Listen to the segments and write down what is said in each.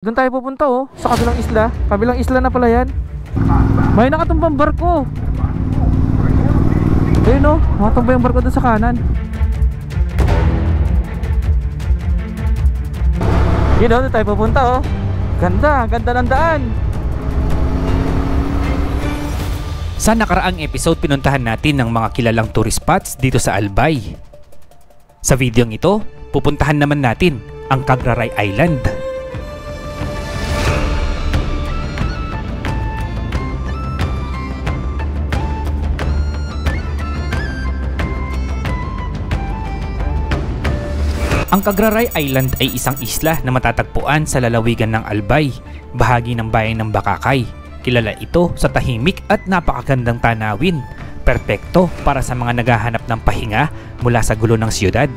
Doon tayo pupunta oh, sa kabilang isla. Kabilang isla na pala yan. May nakatumbang barko. Ayun oh, nakatumbang yung barko doon sa kanan. Yun oh, doon tayo pupunta oh. Ganda, ganda ng daan. Sa nakaraang episode, pinuntahan natin ng mga kilalang tourist spots dito sa Albay. Sa videong ito, pupuntahan naman natin ang Cagraray Island. Ang Cagraray Island ay isang isla na matatagpuan sa lalawigan ng Albay, bahagi ng bayan ng Bakakay. Kilala ito sa tahimik at napakagandang tanawin, perpekto para sa mga naghahanap ng pahinga mula sa gulo ng siyudad.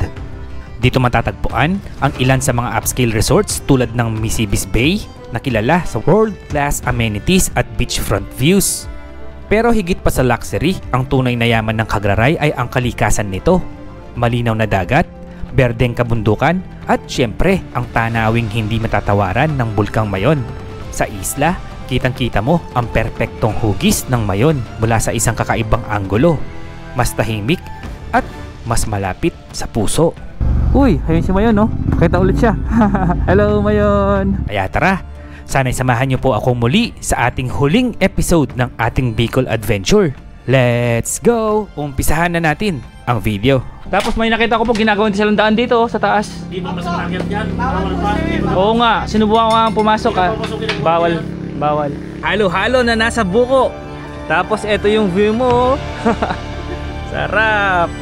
Dito matatagpuan ang ilan sa mga upscale resorts tulad ng Misibis Bay na kilala sa world-class amenities at beachfront views. Pero higit pa sa luxury, ang tunay na yaman ng Cagraray ay ang kalikasan nito. Malinaw na dagat, berdeng kabundukan at syempre ang tanawing hindi matatawaran ng Bulkang Mayon. Sa isla, kitang-kita mo ang perpektong hugis ng Mayon mula sa isang kakaibang anggulo. Mas tahimik at mas malapit sa puso. Uy, ayun si Mayon no? Pakita ulit siya. Hello Mayon. Kaya tara, sana'y samahan niyo po ako muli sa ating huling episode ng ating Bicol Adventure. Let's go! Umpisahan na natin ang video. Tapos may nakita ko po ginagawa din silang daan dito sa taas. Di ba mas maragyan yan? Bawal pa. Oo nga, sinubukan ko nga pumasok ah. Bawal, bawal. Halo-halo na nasa buko. Tapos ito yung view mo. Sarap.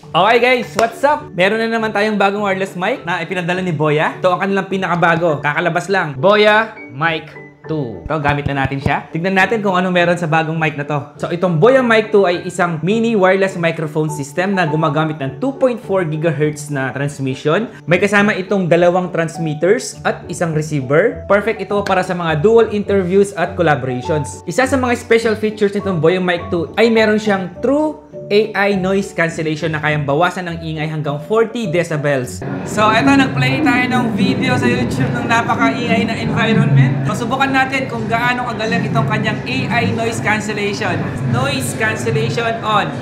Okay guys, what's up? Meron na naman tayong bagong wireless mic na ipinadala ni Boya. Ito ang kanilang pinakabago, kakalabas lang. Boya Mic 2. Ito, gamit na natin siya. Tignan natin kung ano meron sa bagong mic na to. So itong Boya Mic 2 ay isang mini wireless microphone system na gumagamit ng 2.4 GHz na transmission. May kasama itong dalawang transmitters at isang receiver. Perfect ito para sa mga dual interviews at collaborations. Isa sa mga special features nitong Boya Mic 2 ay meron siyang true AI noise cancellation na kayang bawasan ng ingay hanggang 40 decibels. So, eto, nag-play tayo ng video sa YouTube ng napaka-ingay na environment. So, subukan natin kung gaano kagaling itong kanyang AI noise cancellation. Noise cancellation on.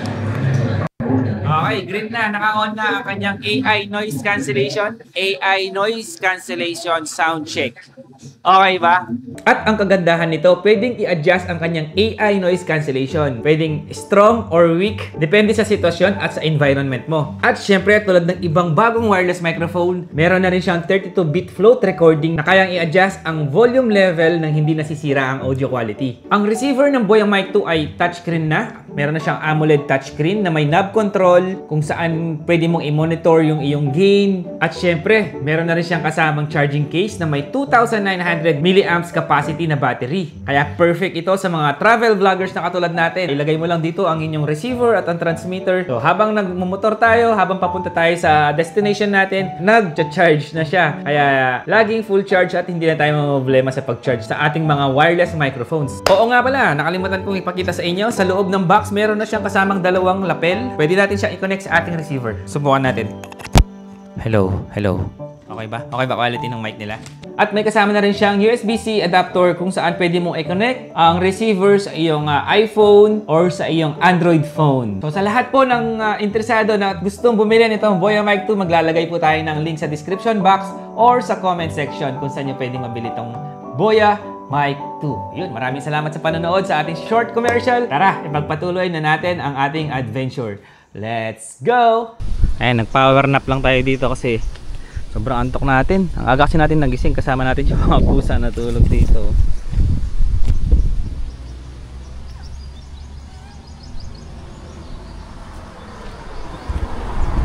Okay, green na. Naka-on na ang kanyang AI noise cancellation. AI noise cancellation sound check. Okay ba? At ang kagandahan nito, pwedeng i-adjust ang kanyang AI noise cancellation. Pwedeng strong or weak, depende sa sitwasyon at sa environment mo. At syempre, tulad ng ibang bagong wireless microphone, meron na rin siyang 32-bit float recording na kayang i-adjust ang volume level nang hindi nasisira ang audio quality. Ang receiver ng Boya Mic 2 ay touchscreen na. Meron na siyang AMOLED touchscreen na may knob control kung saan pwede mong i-monitor yung iyong gain. At syempre, meron na rin siyang kasamang charging case na may 2,900 mAh capacity na battery. Kaya perfect ito sa mga travel vloggers na katulad natin. Ilagay mo lang dito ang inyong receiver at ang transmitter. So habang nagmumotor tayo, habang papunta tayo sa destination natin, nag-charge na siya. Kaya laging full charge at hindi na tayo problema sa pag-charge sa ating mga wireless microphones. Oo nga pala, nakalimutan kong ipakita sa inyo. Sa loob ng box, meron na siyang kasamang dalawang lapel. Pwede natin siyang i-connect sa ating receiver. Subukan natin. Hello, hello. Okay ba? Okay ba quality ng mic nila? At may kasama na rin siyang USB-C adapter kung saan pwede mong i-connect ang receiver sa iyong iPhone or sa iyong Android phone. So sa lahat po ng interesado na gustong bumili nitong Boya Mic 2, maglalagay po tayo ng link sa description box or sa comment section kung saan nyo pwedeng mabili itong Boya Mic 2. Yun, maraming salamat sa panonood sa ating short commercial. Tara, ipagpatuloy na natin ang ating adventure. Let's go! Ayan, nag-power nap lang tayo dito kasi sobrang antok natin. Ang aga kasi natin nagising, kasama natin yung mga pusa na tulog dito.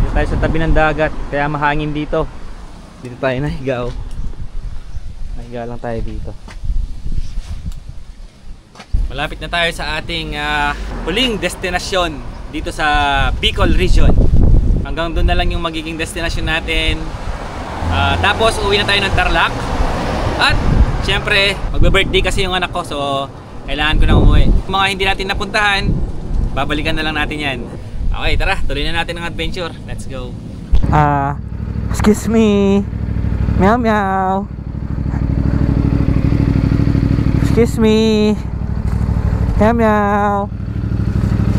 Dito tayo sa tabi ng dagat, kaya mahangin dito. Dito tayo nahiga oh. Nahiga lang tayo dito. Malapit na tayo sa ating huling destinasyon dito sa Bicol region. Ang Hanggang doon na lang yung magiging destination natin. Tapos uwi na tayo ng Tarlac. At syempre, magbe-birthday kasi yung anak ko, so kailangan ko na umuwi. Mga hindi natin napuntahan, babalikan na lang natin yan. Okay, tara, tuloy na natin ang adventure. Let's go. Excuse me. Meow meow. Excuse me. Meow meow.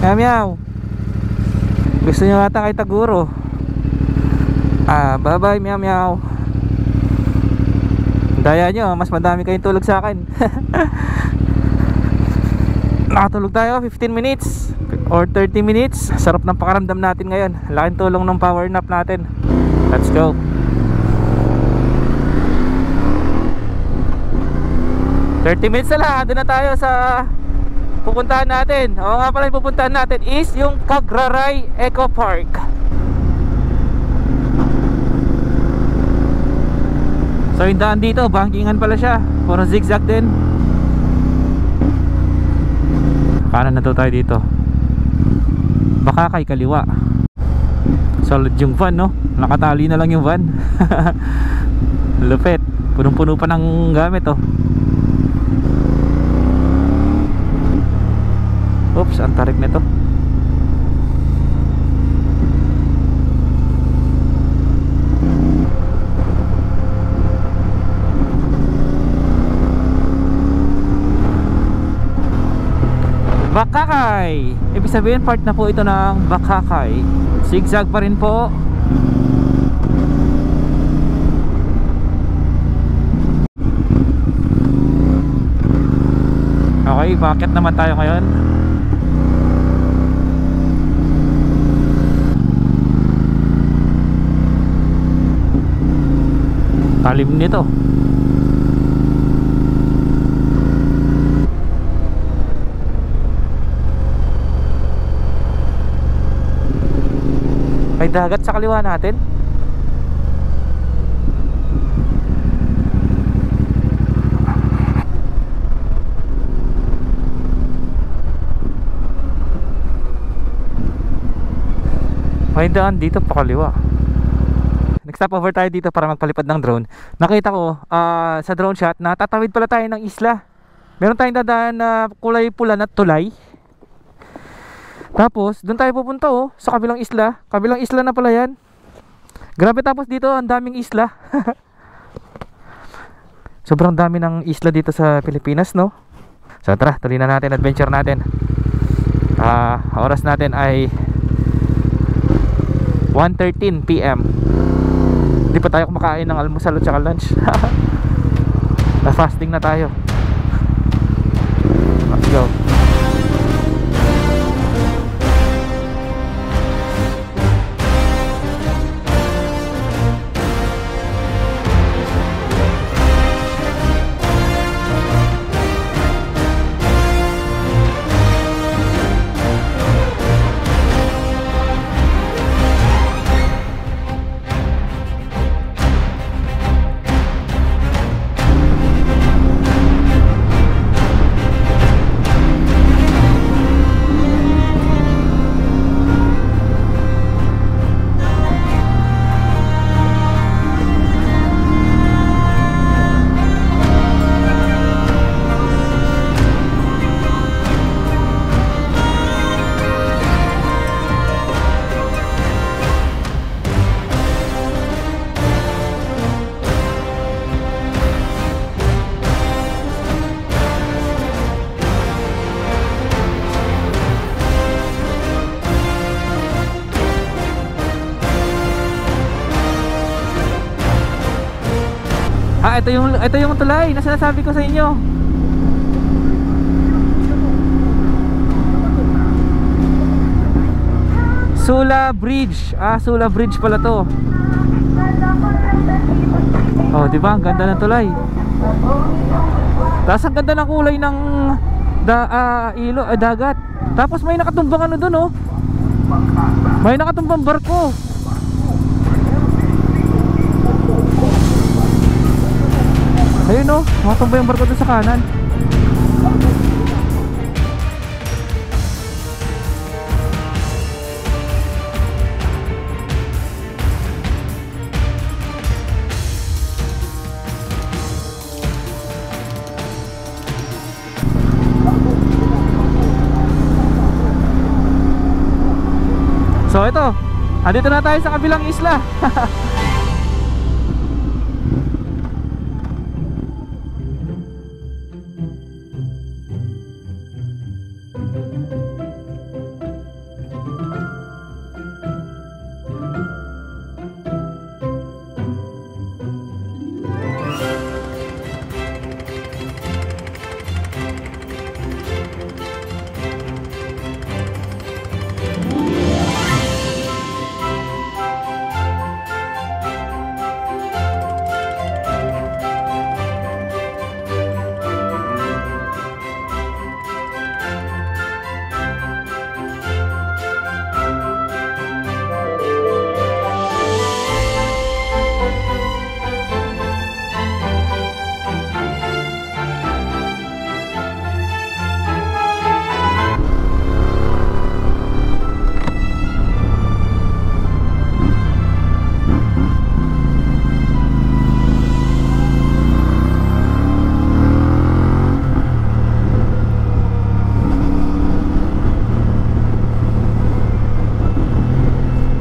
Meow meow. Gusto nyo ata kay Taguro. Bye bye meow meow. Daya nyo, mas madami kayong tulog sa akin. Nakatulog tayo 15 minutes or 30 minutes. Sarap ng pakaramdam natin ngayon. Laking tulong ng power nap natin. Let's go. $30 minutes na lang, doon na tayo sa pupuntahan natin. Oo nga pala, yung pupuntahan natin is yung Cagraray Eco Park. So yung daan dito, bankingan pala siya. Puro zigzag din. Kanan na to tayo dito. Baka kay kaliwa. Solid yung van, no? Nakatali na lang yung van. Lupit. Punong-puno pa ng gamit, oh. Oops, ang tarik nito. Bakakay. Ibig sabihin part na po ito ng Bakakay. Zigzag pa rin po. Okay, bakit naman tayo ngayon? Talim nito. May dagat sa kaliwa natin. May daan dito pa kaliwa. Nag-stop over tayo dito para magpalipad ng drone. Nakita ko sa drone shot na tatawid pala tayo ng isla. Meron tayong dadaan na kulay pula na tulay. Tapos doon tayo pupunta, oh, sa kabilang isla. Kabilang isla na pala yan. Grabe, tapos dito ang daming isla. Sobrang dami ng isla dito sa Pilipinas, no? So tara, tuloy na natin adventure natin. Oras natin ay 1:13 PM. Hindi pa tayo kumakain ng almusal at saka lunch. Na fasting na tayo. Let's go. Ito yung tulay na sinasabi ko sa inyo. Sula Bridge. Sula Bridge pala to. Oh, di ba? Ang ganda ng tulay. Tapos ang ganda ng kulay ng dagat. Tapos may nakatumbang ano dun, oh. May nakatumbang barko. Ayun, oh, makatumba yung barko doon sa kanan. Andito na tayo sa kabilang isla.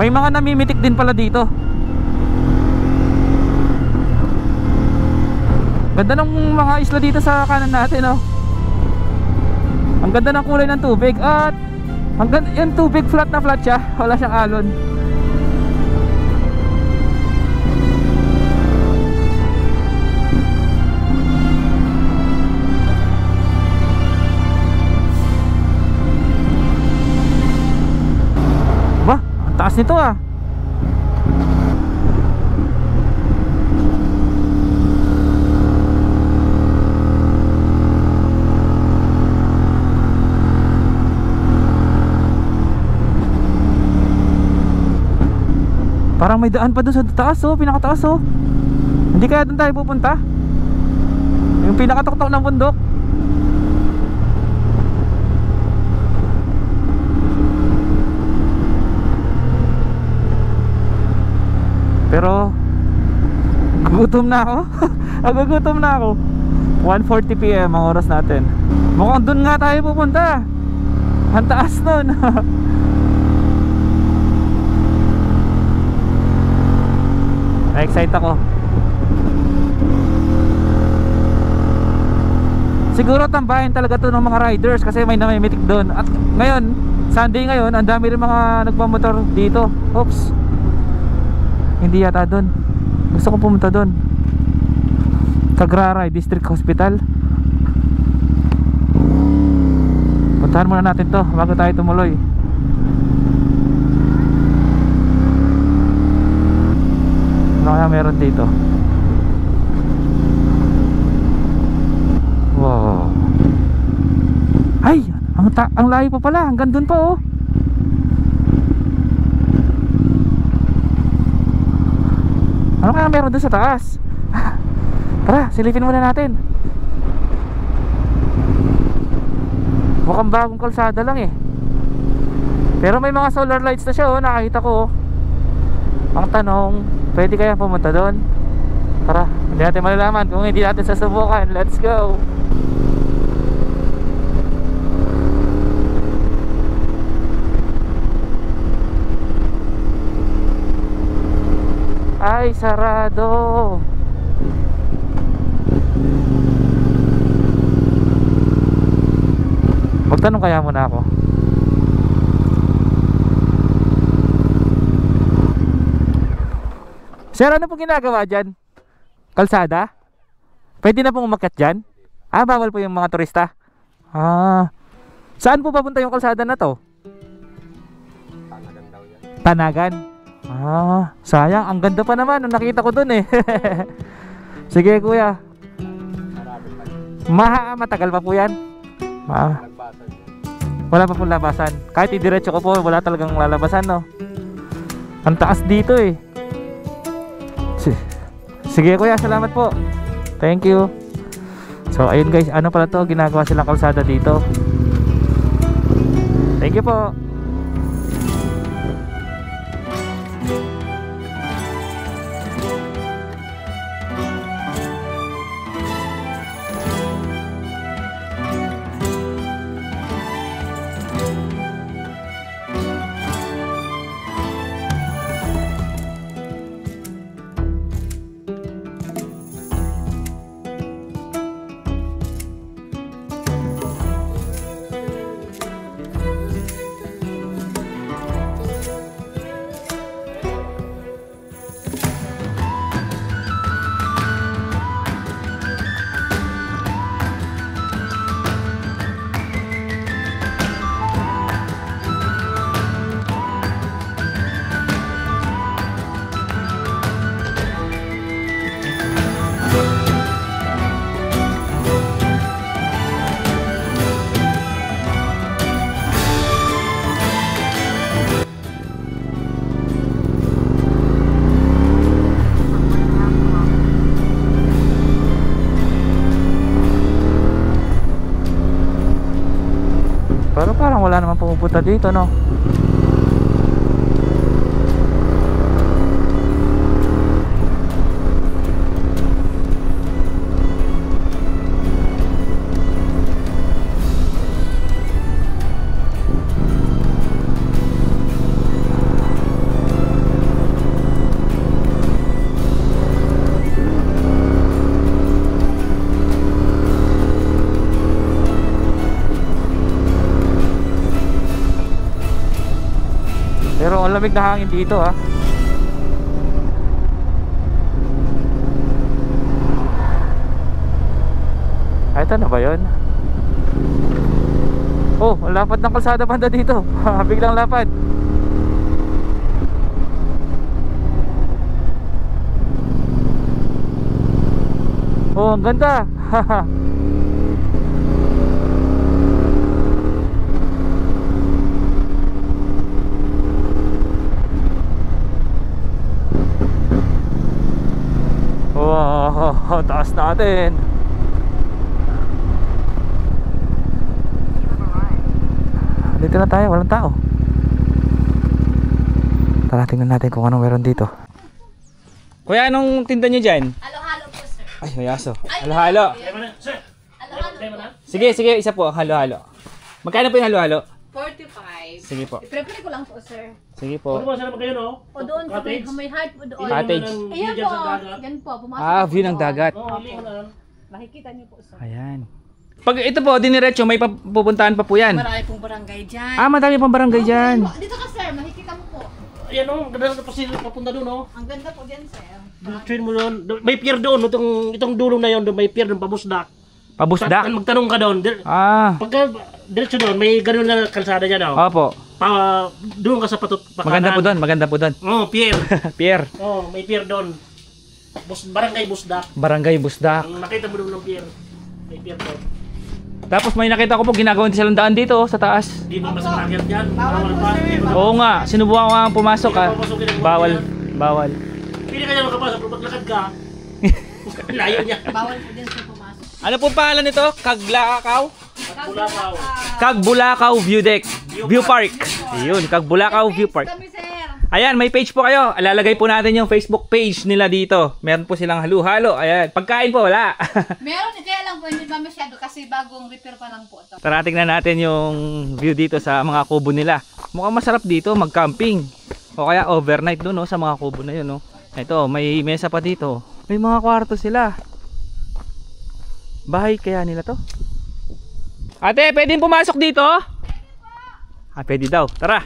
May mga namimitik din pala dito. Ganda ng mga isla dito sa kanan natin, oh. Ang ganda ng kulay ng tubig. At ang ganda, yung tubig flat na flat siya. Wala siyang alon. Taas nito ah. Parang may daan pa doon sa taas, oh, pinakataas, oh. Hindi kaya doon tayo pupunta? Yung pinakatuktok ng bundok. Pero gugutom na ako. Gugutom na ako. 1:40 PM ang oras natin. Mukhang dun nga tayo pupunta. Ang taas nun. Na-excite ako. Siguro tambahin talaga to ng mga riders kasi may namimitik doon. At ngayon, Sunday ngayon, ang dami rin mga nagpamotor dito. Oops. Hindi yata doon. Gusto ko pumunta doon. Cagraray District Hospital. Puntahan muna natin to bago tayo tumuloy. Ano kaya meron dito? Wow. Ay! Ang layo pa pala. Hanggang doon pa, oh. Ano kaya meron doon sa taas? Tara, silipin muna natin. Mukhang bagong kalsada lang eh. Pero may mga solar lights na siya, oh. Nakakita ko, oh. Ang tanong, pwede kaya pumunta doon? Tara, hindi natin malalaman kung hindi natin sasubukan. Let's go. Ay, sarado. Magtanong kaya muna ako. Sir, ano po ginagawa dyan? Kalsada? Pwede na pong umakyat dyan? Ah, bawal po yung mga turista. Ah, saan po papunta yung kalsada na to? Tanagan daw yan. Tanagan? Ah, sayang, ang ganda pa naman. Nakita ko dun eh. Sige kuya. Matagal pa po yan. Wala pa po labasan. Kahit idiretso ko po, wala talagang lalabasan, no? Ang taas dito eh. Sige kuya, salamat po. Thank you. So ayun guys, ano pala to, ginagawa silang kalsada dito. Thank you po. pumupunta dito, no? Pero ang lamig na hangin dito, ha. Ay, ito na ba yun? Oh, ang lapad ng kalsada banda dito. Biglang lapad. Oh, ang ganda. Wow, taas natin. Dito na tayo, walang tao. Tara, tingnan natin kung anong meron dito. Kuya, anong tinda nyo dyan? Halo-halo po, sir. Ay, may aso. Halo-halo. Sir, Halo-halo po. Sige, isa po, halo-halo. Magkano po yung halo-halo? 45. Sige po. I-prepare ko lang po, sir. Sige ano po. ba sana kayo, no? O doon, sa Cottage? may heart po doon. Cottage. Ayan Diyan po. sa dagat. Yan po, pumasok Ah, po view ng doon. dagat. Oo, hindi mo na. Makikita niyo po, sir. Ayan. Pag ito po, diniretso, may pupuntahan pa po yan. Marami pong barangay dyan. Ah, madami pang barangay dyan. Dito ka, sir. Makikita mo po. Ayan, no? Ganda na pa sila papunta doon, no? Ang ganda po dyan, sir. Train mo doon. May pier doon, no? Itong dulong na yun, may pier doon, pabusdak. Pabusdak? Magtanong ka doon. Ah, Pagka diretso doon, may ganun na kalsada dyan, no? opo. Doon ka sa Maganda po doon, maganda po doon. Oo, pier. Pier. Oo, may pier doon. Barangay Busdak. Barangay Busdak. Nakita mo doon ng pier. May pier doon. Tapos may nakita ko po ginagawang silang daan dito sa taas. Di ba masasakyan dyan? Bawal po, sir. Oo nga, sinubukan ko nga pumasok, ha. Bawal, bawal. Pili ka dyan makapasok, kung maglakad ka. Layo niya. Bawal po dyan, sir, pumasok. Ano po pangalan nito? Kaglakaw? Bulakaw. Kagbulakaw View Deck. View Park. Ayun, Kagbulakaw View Park. Kami, sir. Ayan, may page po kayo. Alalagay po natin yung Facebook page nila dito. Meron po silang halo-halo. Ayan, pagkain po wala. Meron, kaya lang po, hindi ba masyado kasi bagong repair pa lang po ito. Tara, tingnan natin yung view dito sa mga kubo nila. Mukhang masarap dito mag-camping. O kaya overnight doon, no, sa mga kubo na yun, no. Ito, may mesa pa dito. May mga kwarto sila. Bahay kaya nila to? Ate, pwedeng pumasok dito? Ah, pwede daw. Tara.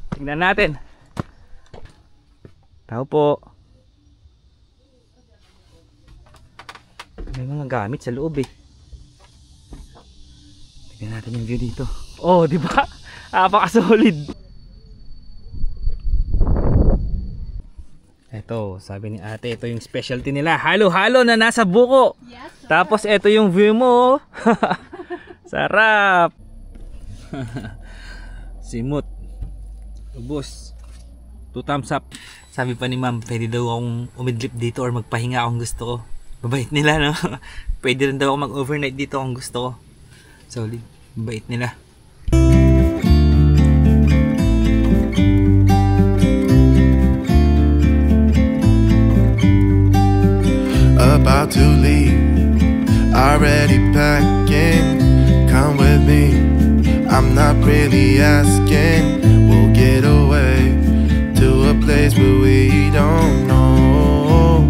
Tingnan natin. Tao po. May mga gamit sa loob, eh. Tingnan natin yung view dito. Oh, di ba? Napaka-solid. Ito, sabi ni ate, ito yung specialty nila. Halo-halo na nasa buko. Yes, sir. Tapos ito yung view mo. Sarap. Simut. Ubos. 2 thumbs up. Sabi pa ni ma'am, pwede daw akong umidlip dito or magpahinga akong gusto ko. Mabait nila, no? Pwede rin daw ako mag-overnight dito kung gusto ko. Solid. Mabait nila. About to leave, already packing. Come with me, I'm not really asking. We'll get away to a place where we don't know.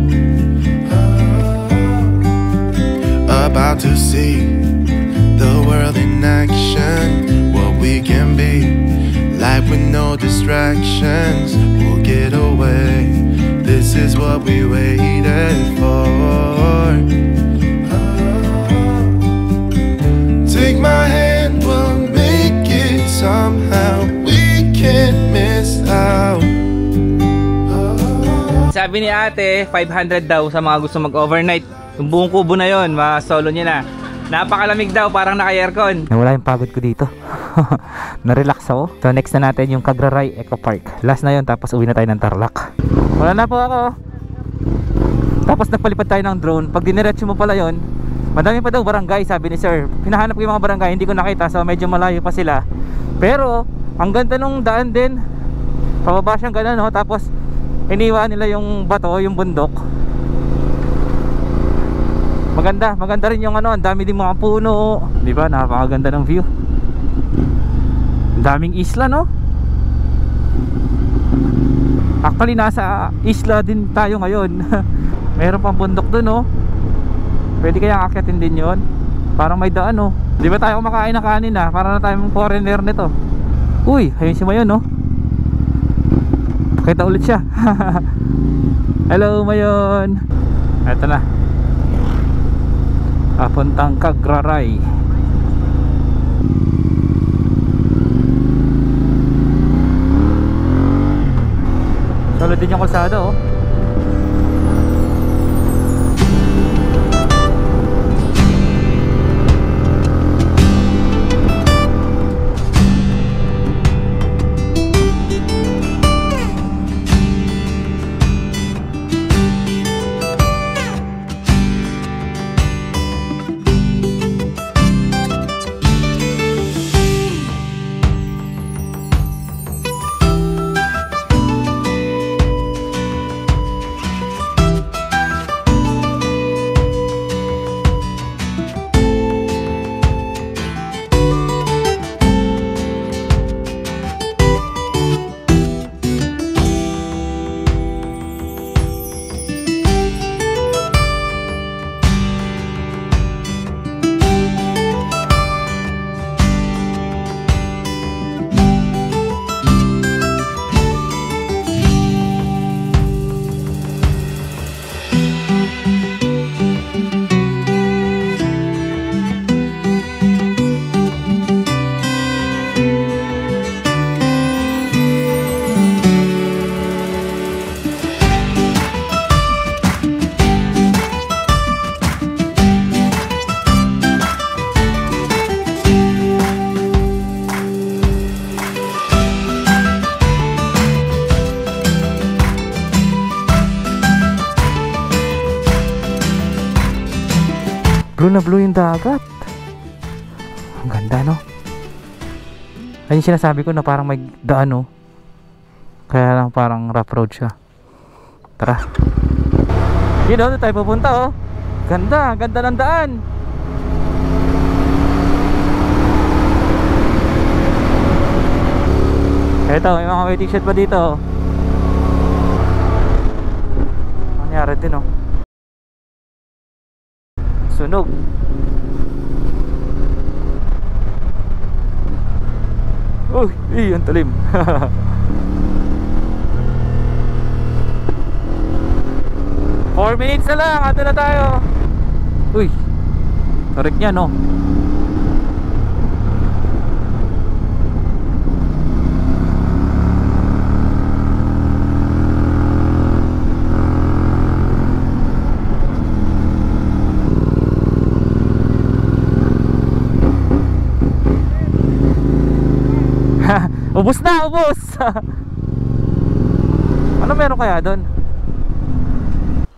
About to see the world in action, what we can be, life with no distractions. We'll get away, this is what we waited for. Take my hand, we'll make it somehow. We can't miss out. Sabi ni ate, 500 daw sa mga gusto mag-overnight. Yung buong kubo na yon, ma-solo niya na. Napakalamig daw, parang naka-aircon. Nawala yung pagod ko dito. Na-relax ako. So next na natin yung Cagraray Eco Park. Last na yon, tapos uwi na tayo ng Tarlac. Wala na po ako. Tapos nagpalipad tayo ng drone. Pag diniretso mo pala yon, madami pa daw barangay, sabi ni sir. Hinahanap ko yung mga barangay, hindi ko nakita, so medyo malayo pa sila. Pero ang ganda nung daan din. Pababa siyang ganun, no? Tapos iniwan nila yung bato, yung bundok. Maganda rin yung ano, ang dami din mga puno. Di ba? Napakaganda ng view. Ang daming isla, no? Actually nasa isla din tayo ngayon. Meron pang bundok dun, no? Pwede kaya akyatin din yon. Parang may daan, no? Di ba tayo kumakain ng kanin, ha? Para na tayong foreigner nito. Uy, ayun si Mayon, no? Pakita ulit siya. Hello, Mayon. Eto na. Papuntang Cagraray. Solid din yung kalsada, oh. Blue na blue yung dagat. Ang ganda, no? Ayun yung sinasabi ko na parang may daan, no? Kaya lang parang rough road siya. Tara. Yun, no? Doon tayo pupunta, oh. Ganda, ganda ng daan. Eto, may mga waiting shed pa dito. Nangyari din, oh. Sunog. Uy, ang talim. 4 minutes na lang, ato na tayo. Uy, tarik niya, no? Ubus na, ubus. Ano meron kaya doon?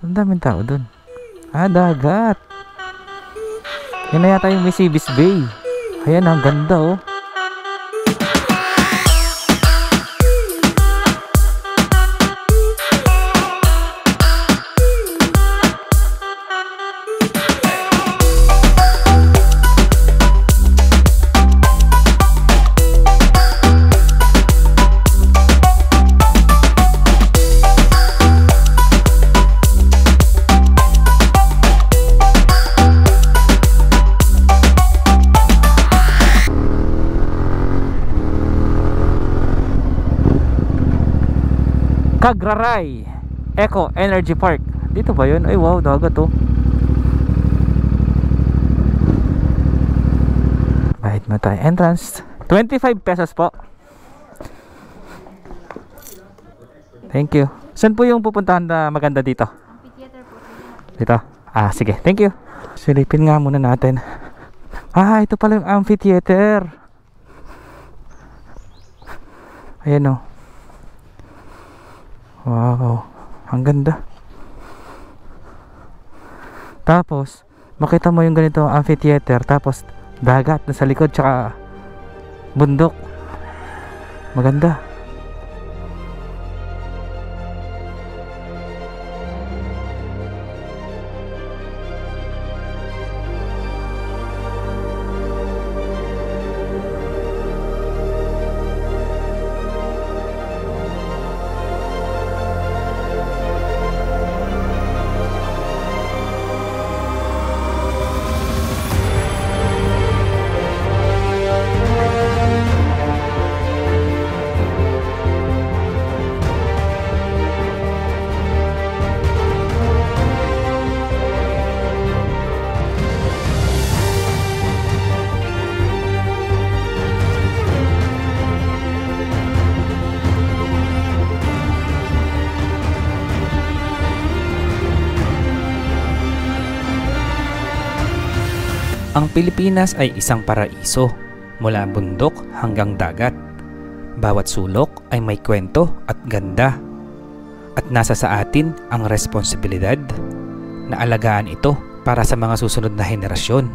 Ang daming tao doon. Ah, dagat. Yan na yata yung Misibis Bay. Ayan, ang ganda, oh. Cagraray Eco Energy Park. Dito ba yun? Ay wow, dagat, oh. Bahit mo tayo. Entrance 25 pesos po. Thank you. Saan po yung pupuntahan na maganda dito? Amphitheater po. Dito? Ah, sige. Thank you. Silipin nga muna natin. Ah, ito pala yung amphitheater. Ayan, oh. Wow, ang ganda. Tapos makita mo yung ganito amphitheater, tapos dagat na sa likod, tsaka bundok. Maganda. Ang Pilipinas ay isang paraiso, mula bundok hanggang dagat. Bawat sulok ay may kwento at ganda. At nasa sa atin ang responsibilidad na alagaan ito para sa mga susunod na henerasyon.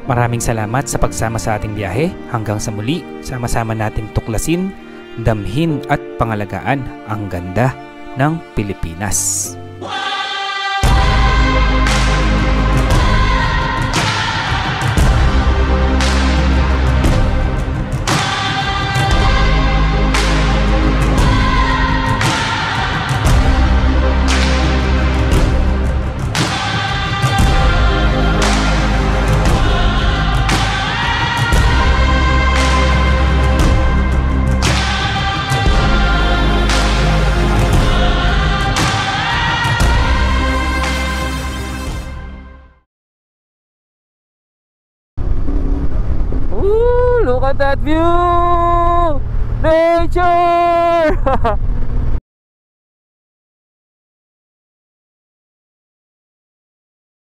Maraming salamat sa pagsama sa ating biyahe. Hanggang sa muli, sama-sama nating tuklasin, damhin at pangalagaan ang ganda ng Pilipinas. Look at that view! Nature!